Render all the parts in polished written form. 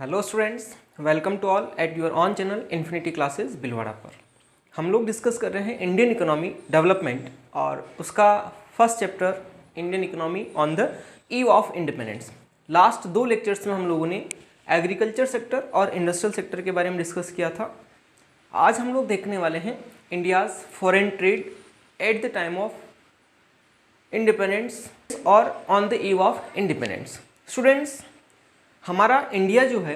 Hello students, welcome to all at your own channel Infinity Classes बिलवाड़ा पर। हम लोग डिस्कस कर रहे हैं इंडियन इकोनॉमी डेवलपमेंट और उसका first chapter Indian economy on the eve of independence. Last दो लेक्चर्स में हम लोगों ने एग्रीकल्चर सेक्टर और इंडस्ट्रियल सेक्टर के बारे में डिस्कस किया था। आज हम लोग देखने वाले हैं India's foreign trade at the time of independence और on the eve of independence. Students, हमारा इंडिया जो है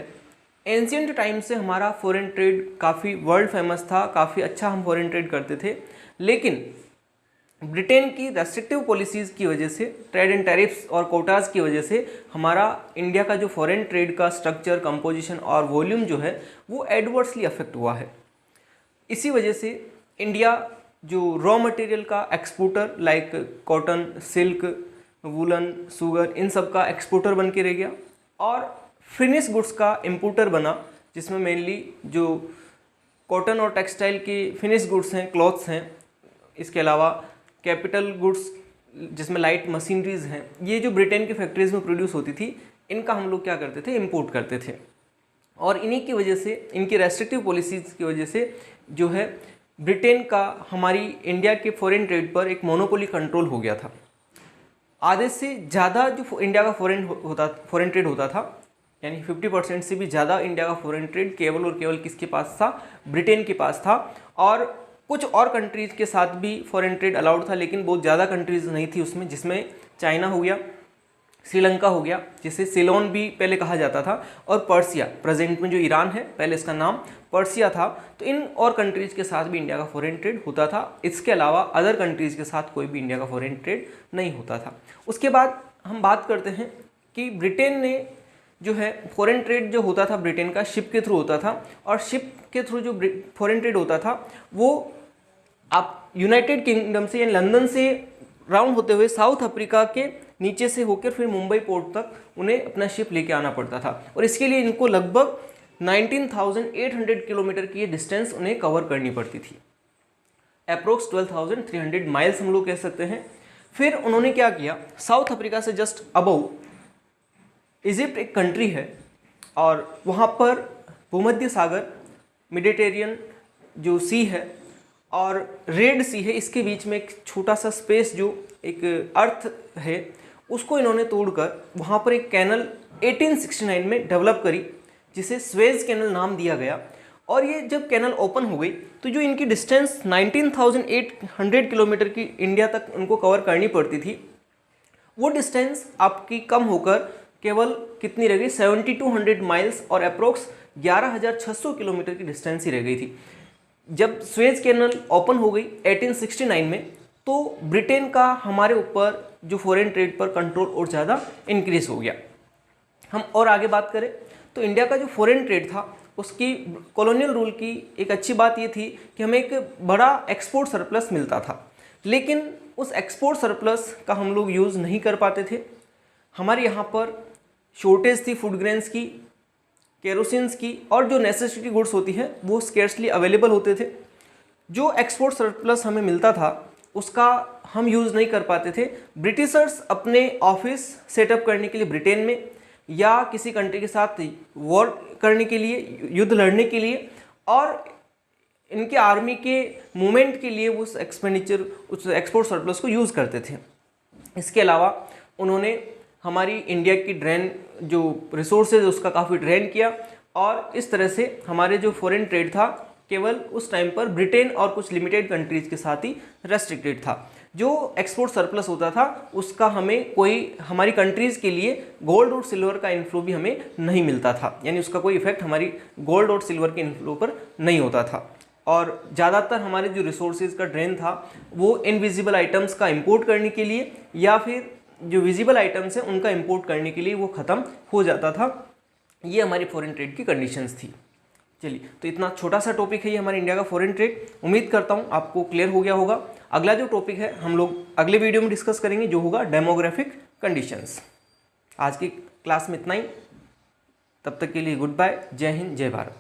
एंशियंट टाइम से हमारा फॉरेन ट्रेड काफ़ी वर्ल्ड फेमस था, काफ़ी अच्छा हम फॉरेन ट्रेड करते थे। लेकिन ब्रिटेन की रेस्ट्रिक्टिव पॉलिसीज़ की वजह से, ट्रेड एंड टैरिफ्स और कोटाज की वजह से हमारा इंडिया का जो फॉरेन ट्रेड का स्ट्रक्चर, कंपोजिशन और वॉल्यूम जो है वो एडवर्सली अफेक्ट हुआ है। इसी वजह से इंडिया जो रॉ मटेरियल का exporter like cotton, silk, woollen, sugar, इन सब का एक्सपोर्टर बन के रह गया और फिनिश गुड्स का इंपोर्टर बना, जिसमें मेनली जो कॉटन और टेक्सटाइल की फिनिश गुड्स हैं, क्लॉथ्स हैं, इसके अलावा कैपिटल गुड्स जिसमें लाइट मशीनरीज हैं, ये जो ब्रिटेन की फैक्ट्रीज में प्रोड्यूस होती थी, इनका हम लोग क्या करते थे, इंपोर्ट करते थे। और इन्हीं की वजह से, इनकी रेस्ट्रिक्टिव पॉलिसीज़ की वजह से जो है ब्रिटेन का हमारी इंडिया के फॉरेन ट्रेड पर एक मोनोपोली कंट्रोल हो गया था। आधे से ज़्यादा जो इंडिया का फॉरेन ट्रेड होता था, यानी 50% से भी ज़्यादा इंडिया का फॉरेन ट्रेड केवल और केवल किसके पास था, ब्रिटेन के पास था। और कुछ और कंट्रीज़ के साथ भी फॉरेन ट्रेड अलाउड था, लेकिन बहुत ज़्यादा कंट्रीज़ नहीं थी उसमें, जिसमें चाइना हो गया, श्रीलंका हो गया, जिसे सिलोन भी पहले कहा जाता था, और पर्सिया, प्रेजेंट में जो ईरान है, पहले इसका नाम पर्सिया था। तो इन और कंट्रीज़ के साथ भी इंडिया का फॉरेन ट्रेड होता था। इसके अलावा अदर कंट्रीज़ के साथ कोई भी इंडिया का फॉरेन ट्रेड नहीं होता था। उसके बाद हम बात करते हैं कि ब्रिटेन ने जो है फॉरेन ट्रेड जो होता था ब्रिटेन का शिप के थ्रू होता था, और शिप के थ्रू जो फॉरेन ट्रेड होता था वो आप यूनाइटेड किंगडम से या लंदन से राउंड होते हुए साउथ अफ्रीका के नीचे से होकर फिर मुंबई पोर्ट तक उन्हें अपना शिप लेके आना पड़ता था। और इसके लिए इनको लगभग 19,800 किलोमीटर की ये डिस्टेंस उन्हें कवर करनी पड़ती थी। अप्रोक्स 12,300 माइल्स हम लोग कह सकते हैं। फिर उन्होंने क्या किया, साउथ अफ्रीका से जस्ट अबव इजिप्ट एक कंट्री है, और वहाँ पर भूमध्य सागर, मेडिटेरियन जो सी है और रेड सी है, इसके बीच में एक छोटा सा स्पेस जो एक अर्थ है, उसको इन्होंने तोड़कर वहाँ पर एक कैनल 1869 में डेवलप करी, जिसे स्वेज कैनल नाम दिया गया। और ये जब कैनल ओपन हो गई तो जो इनकी डिस्टेंस 19,800 किलोमीटर की इंडिया तक उनको कवर करनी पड़ती थी, वो डिस्टेंस आपकी कम होकर केवल कितनी रह गई, 7200 माइल्स और अप्रोक्स 11,600 किलोमीटर की डिस्टेंस ही रह गई थी। जब स्वेज कैनल ओपन हो गई 1869 में, तो ब्रिटेन का हमारे ऊपर जो फॉरेन ट्रेड पर कंट्रोल और ज़्यादा इंक्रीज हो गया। हम और आगे बात करें तो इंडिया का जो फॉरेन ट्रेड था उसकी कॉलोनियल रूल की एक अच्छी बात ये थी कि हमें एक बड़ा एक्सपोर्ट सरप्लस मिलता था, लेकिन उस एक्सपोर्ट सरप्लस का हम लोग यूज़ नहीं कर पाते थे। हमारे यहाँ पर शॉर्टेज थी फूड ग्रेन्स की, केरोसिन्स की, और जो नेसेसिटी गुड्स होती है वो स्केर्सली अवेलेबल होते थे। जो एक्सपोर्ट सरप्लस हमें मिलता था उसका हम यूज़ नहीं कर पाते थे। ब्रिटिशर्स अपने ऑफिस सेटअप करने के लिए ब्रिटेन में, या किसी कंट्री के साथ वॉर करने के लिए, युद्ध लड़ने के लिए, और इनके आर्मी के मूवमेंट के लिए उस एक्सपेंडिचर, उस एक्सपोर्ट सरप्लस को यूज़ करते थे। इसके अलावा उन्होंने हमारी इंडिया की ड्रेन जो रिसोर्सेज उसका काफ़ी ड्रेन किया, और इस तरह से हमारे जो फॉरेन ट्रेड था केवल उस टाइम पर ब्रिटेन और कुछ लिमिटेड कंट्रीज़ के साथ ही रेस्ट्रिक्टेड था। जो एक्सपोर्ट सरप्लस होता था उसका हमें कोई, हमारी कंट्रीज़ के लिए गोल्ड और सिल्वर का इन्फ्लो भी हमें नहीं मिलता था, यानी उसका कोई इफेक्ट हमारी गोल्ड और सिल्वर के इन्फ्लो पर नहीं होता था। और ज़्यादातर हमारे जो रिसोर्सेज का ड्रेन था वो इनविजिबल आइटम्स का इंपोर्ट करने के लिए, या फिर जो विजिबल आइटम्स हैं उनका इंपोर्ट करने के लिए वो ख़त्म हो जाता था। ये हमारी फॉरेन ट्रेड की कंडीशंस थी। चलिए, तो इतना छोटा सा टॉपिक है ये हमारे इंडिया का फॉरेन ट्रेड। उम्मीद करता हूँ आपको क्लियर हो गया होगा। अगला जो टॉपिक है हम लोग अगले वीडियो में डिस्कस करेंगे, जो होगा डेमोग्राफिक कंडीशंस। आज की क्लास में इतना ही, तब तक के लिए गुड बाय, जय हिंद, जय भारत।